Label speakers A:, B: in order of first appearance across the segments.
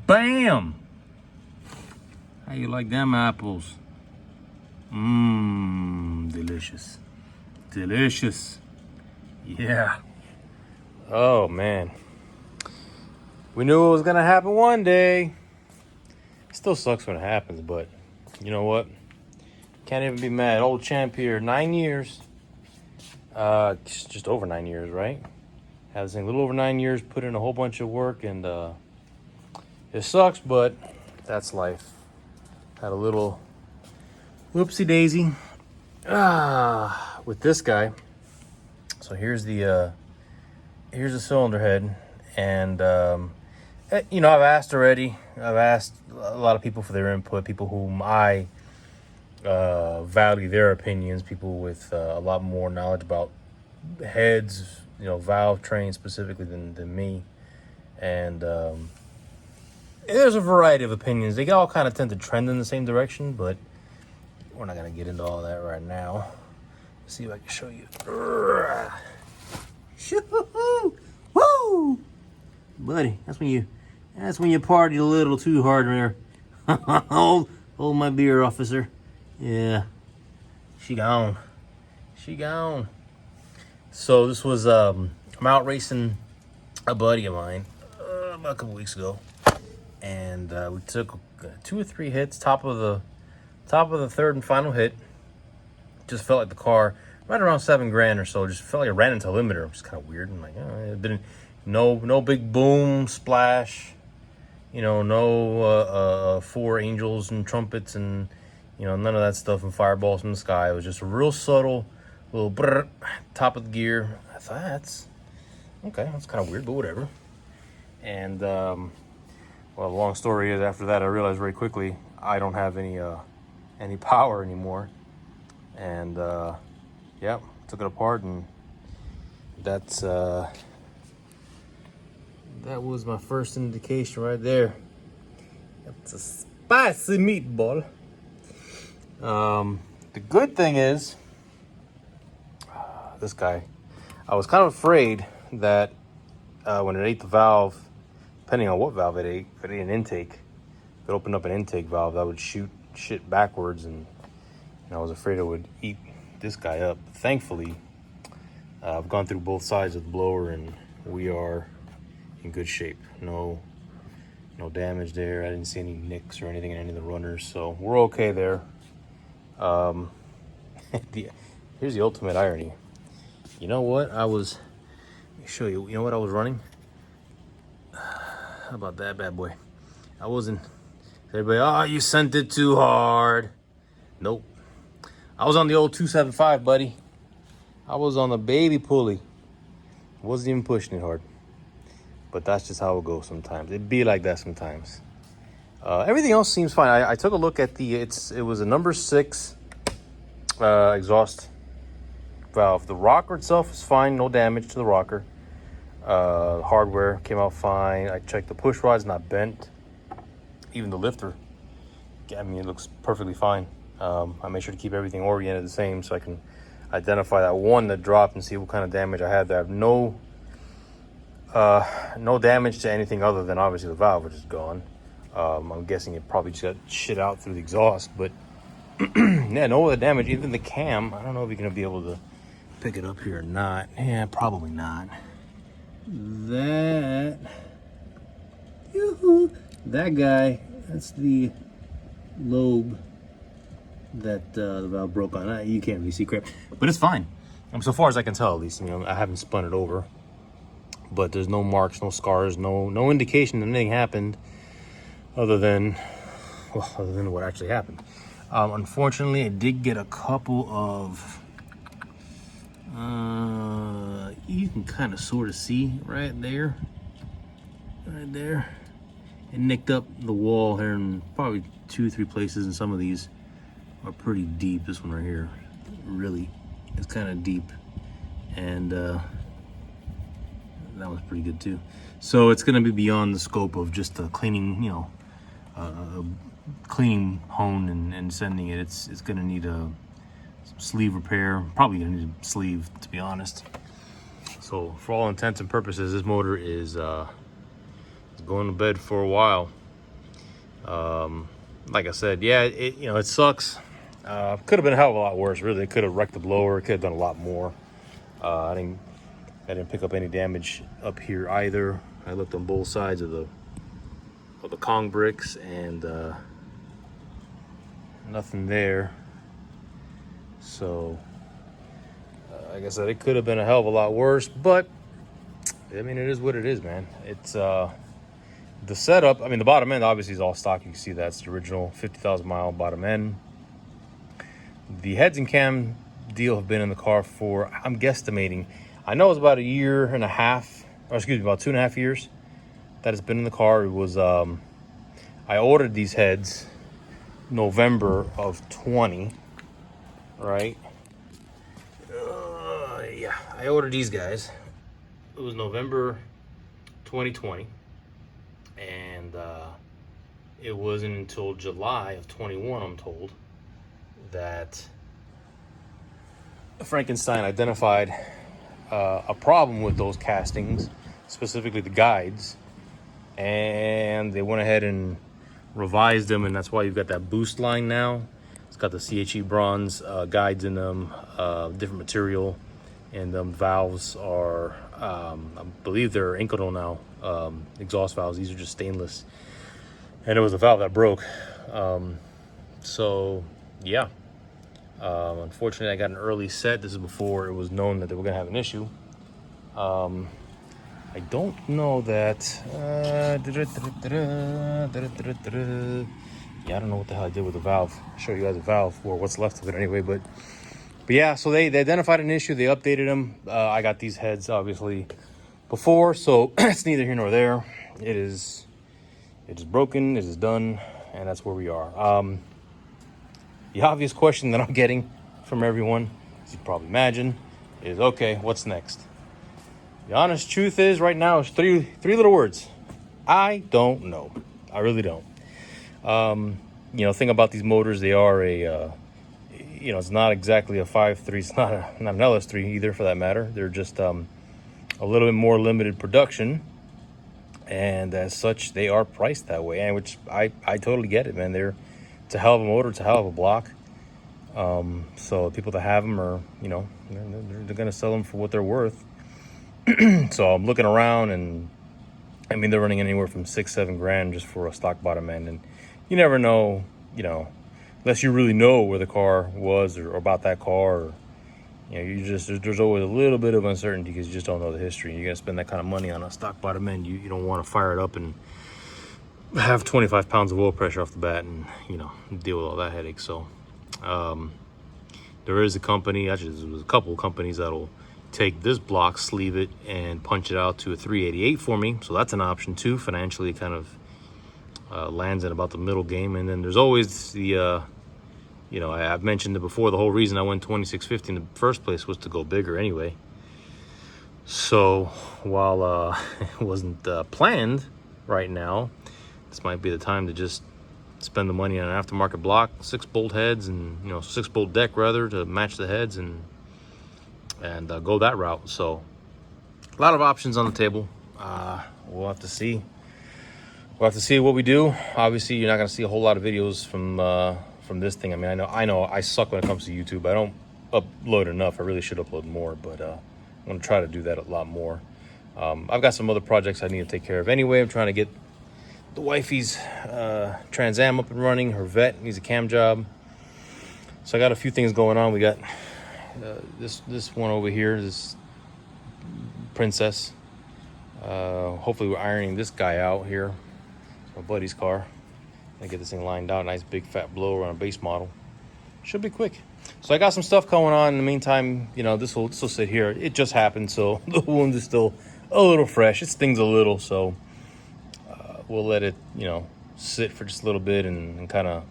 A: Bam! How you like them apples? Mmm, delicious. Delicious. Yeah. Oh, man. We knew it was going to happen one day. It still sucks when it happens, but you know what? Can't even be mad. Old champ here, 9 years. Just over 9 years, right? Had this thing a little over 9 years, put in a whole bunch of work, and it sucks, but that's life. Had a little whoopsie daisy with this guy. So here's the cylinder head, and you know, I've asked already. I've asked a lot of people for their input, people whom I value their opinions, people with a lot more knowledge about heads, you know, valve trains specifically than me, and there's a variety of opinions. They all kind of tend to trend in the same direction, but we're not gonna get into all that right now. Let's see if I can show you. Shoo-hoo-hoo! Woo! Buddy, that's when you party a little too hard there. hold my beer, officer. Yeah, she gone. So this was I'm out racing a buddy of mine about a couple weeks ago, and we took 2 or 3 hits. Top of the third and final hit, just felt like the car right around $7,000 or so. Just felt like it ran into a limiter, which is kind of weird. I'm like, oh, it didn't. No big boom splash. You know, no 4 angels and trumpets and, you know, none of that stuff and fireballs from the sky. It was just a real subtle little brrr, top of the gear. I thought, that's okay. That's kind of weird, but whatever. And well, the long story is, after that, I realized very quickly I don't have any power anymore. And yeah, took it apart, and that was my first indication right there. It's a spicy meatball. The good thing is, this guy, I was kind of afraid that when it ate the valve, depending on what valve it ate, if it ate an intake, if it opened up an intake valve, that would shoot shit backwards, and I was afraid it would eat this guy up. Thankfully, I've gone through both sides of the blower, and we are in good shape. No damage there. I didn't see any nicks or anything in any of the runners, so we're okay there. Here's the ultimate irony. You know what? Let me show you. You know what I was running? How about that bad boy? I wasn't. Everybody, oh, you sent it too hard. Nope. I was on the old 275, buddy. I was on the baby pulley. Wasn't even pushing it hard. But that's just how it goes sometimes. It'd be like that sometimes. Everything else seems fine. I took a look at it was a number 6 exhaust valve. The rocker itself is fine. No damage to the rocker. Hardware came out fine. I checked the push rod's not bent. Even the lifter, I mean, it looks perfectly fine. I made sure to keep everything oriented the same so I can identify that one that dropped and see what kind of damage I had there. I have no damage to anything other than obviously the valve, which is gone. I'm guessing it probably just got shit out through the exhaust, but yeah, no other damage. Even the cam, I don't know if you're gonna be able to pick it up here or not. Yeah, probably not. That guy, that's the lobe that the valve broke on. You can't really see crap, but it's fine. So far as I can tell, at least, you know, I haven't spun it over, but there's no marks, no scars, no indication that anything happened other than what actually happened. Unfortunately, I did get a couple of you can kind of sort of see right there. right there. It nicked up the wall here in probably 2-3 places, and some of these are pretty deep. This one right here, really, it's kind of deep, and that was pretty good too. So it's going to be beyond the scope of just cleaning, cleaning hone and sending it. It's going to need a sleeve repair. Probably going to need a sleeve, to be honest. So for all intents and purposes, this motor is going to bed for a while. Like I said, yeah, it sucks. Could have been a hell of a lot worse, really. It could have wrecked the blower. It could have done a lot more. I didn't pick up any damage up here either. I looked on both sides of the Kong bricks, and nothing there. So like I said, it could have been a hell of a lot worse, but I mean, it is what it is, man. It's the setup. I mean, the bottom end obviously is all stock. You can see that's the original 50,000 mile bottom end. The heads and cam deal have been in the car for, I'm guesstimating, I know it's about a year and a half, or excuse me, about 2.5 years that it's been in the car. It was I ordered these heads November of 20, right? Yeah, I ordered these guys. It was November 2020, and it wasn't until July of 21, I'm told, that Frankenstein identified a problem with those castings, specifically the guides, and they went ahead and revised them, and that's why you've got that boost line now. It's got the CHE bronze guides in them, different material, and the valves are, I believe they're Inconel now, exhaust valves. These are just stainless, and it was a valve that broke. So yeah, unfortunately I got an early set. This is before it was known that they were gonna have an issue. I don't know that yeah, I don't know what the hell I did with the valve. I'll show you guys a valve, or what's left of it anyway. But yeah, so they identified an issue. They updated them. I got these heads obviously before, so it's neither here nor there. It is broken. It is done, and that's where we are. The obvious question that I'm getting from everyone, as you can probably imagine, is okay, what's next? The honest truth is, right now, it's three little words. I don't know. I really don't. Thing about these motors, they are it's not exactly a 5.3. It's not an LS3 either, for that matter. They're just a little bit more limited production, and as such, they are priced that way. And which I totally get it, man. It's a hell of a motor. It's a hell of a block. So people that have them are, they're gonna sell them for what they're worth. So I'm looking around, and I mean, they're running anywhere from $6-7 grand just for a stock bottom end, and you never know, unless you really know where the car was or about that car, or there's always a little bit of uncertainty because you just don't know the history. You're gonna spend that kind of money on a stock bottom end. You don't want to fire it up and have 25 pounds of oil pressure off the bat and deal with all that headache. So there is a company, actually there's a couple of companies that'll take this block, sleeve it, and punch it out to a 388 for me. So that's an option too. Financially, it kind of lands in about the middle game. And then there's always the I've mentioned it before, the whole reason I went 2650 in the first place was to go bigger anyway. So while it wasn't planned right now, this might be the time to just spend the money on an aftermarket block, 6-bolt heads, and 6-bolt deck rather, to match the heads, and go that route. So a lot of options on the table. We'll have to see. We'll have to see what we do. Obviously, you're not going to see a whole lot of videos from this thing. I mean, I know I suck when it comes to YouTube. I don't upload enough. I really should upload more, but I'm going to try to do that a lot more. I've got some other projects I need to take care of anyway. I'm trying to get the wifey's Trans Am up and running. Her vet needs a cam job. So I got a few things going on. We got this one over here, this Princess. Hopefully we're ironing this guy out here. It's my buddy's car. I get this thing lined out. Nice big fat blower on a base model. Should be quick. So I got some stuff going on. In the meantime, this will sit here. It just happened, so the wound is still a little fresh. It stings a little, so we'll let it, you know, sit for just a little bit and kind of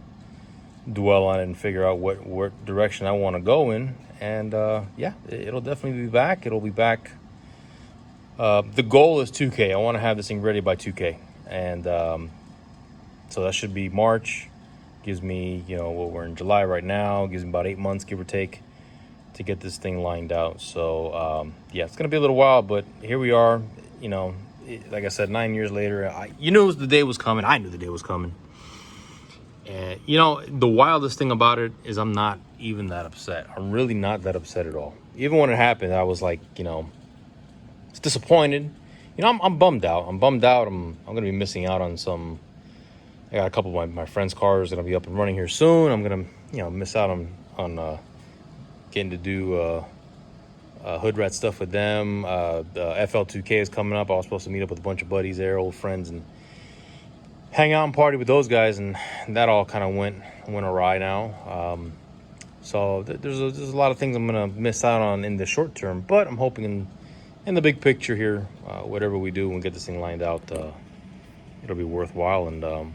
A: dwell on it and figure out what direction I want to go in. And yeah, it'll definitely be back. It'll be back. The goal is 2K. I want to have this thing ready by 2K, and so that should be March. Gives me, you know, well, we're in July right now. Gives me about 8 months, give or take, to get this thing lined out. So yeah, it's gonna be a little while, but here we are. You know, like I said, 9 years later, you knew the day was coming. I knew the day was coming. And you know, the wildest thing about it is I'm not even that upset. I'm really not that upset at all. Even when it happened, I was like, you know, it's disappointed. You know, I'm bummed out. I'm gonna be missing out on some. I got a couple of my friends' cars gonna be up and running here soon. I'm gonna, you know, miss out on getting to do hood rat stuff with them. The FL2K is coming up. I was supposed to meet up with a bunch of buddies there, old friends, and hang out and party with those guys, and that all kind of went awry now. So there's a lot of things I'm gonna miss out on in the short term, but I'm hoping in the big picture here, whatever we do when we get this thing lined out, it'll be worthwhile, and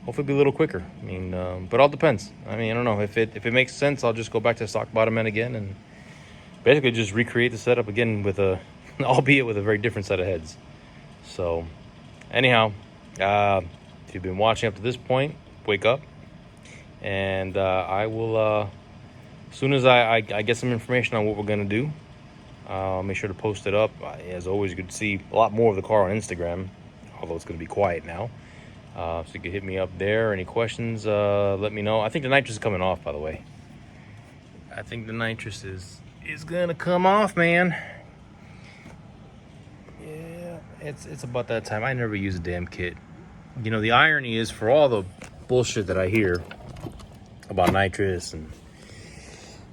A: hopefully be a little quicker. I mean, but all depends. I mean, I don't know if it makes sense. I'll just go back to stock bottom end again and basically just recreate the setup again with albeit with a very different set of heads. So anyhow, if you've been watching up to this point, wake up, and I will, as soon as I get some information on what we're gonna do, I'll make sure to post it up. As always, you can see a lot more of the car on Instagram, although it's gonna be quiet now. So you can hit me up there. Any questions, let me know. I think the nitrous is coming off, by the way. I think the nitrous is gonna come off, man. Yeah, it's about that time. I never use a damn kit. You know, the irony is, for all the bullshit that I hear about nitrous, and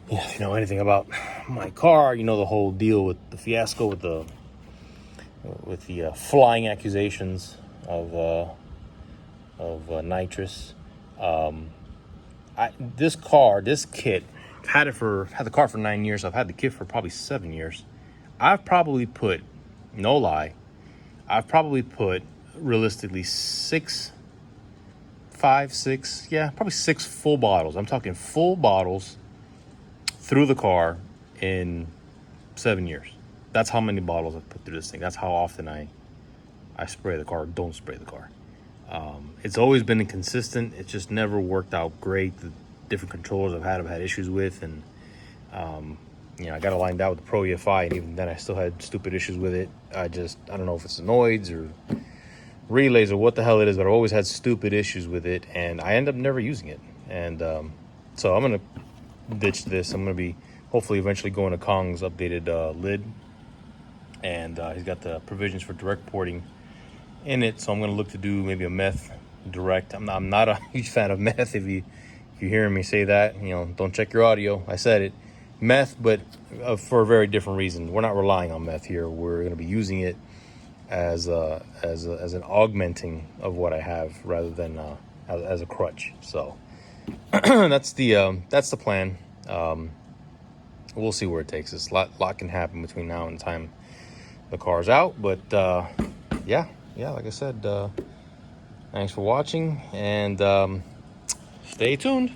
A: yeah, if you know anything about my car, you know the whole deal with the fiasco with the flying accusations of nitrous. This kit, had the car for 9 years. I've had the kit for probably 7 years. I've probably put, no lie, realistically probably 6 full bottles. I'm talking full bottles through the car in 7 years. That's how many bottles I've put through this thing. That's how often I spray the car, don't spray the car. It's always been inconsistent. It's just never worked out great. The different controllers I've had issues with, and you know, I got it lined out with the Pro EFI, and even then I still had stupid issues with it. I don't know if it's the noids or relays or what the hell it is, but I've always had stupid issues with it, and I end up never using it. And so I'm gonna ditch this. I'm gonna be hopefully eventually going to Kong's updated lid, and he's got the provisions for direct porting in it, so I'm gonna look to do maybe a meth direct. I'm not a huge fan of meth. If you're hearing me say that, you know, don't check your audio. I said it, meth, but for a very different reason. We're not relying on meth here. We're gonna be using it as an augmenting of what I have rather than as a crutch. So that's the plan. We'll see where it takes us. A lot can happen between now and the time the car's out, but yeah, like I said, thanks for watching, and stay tuned.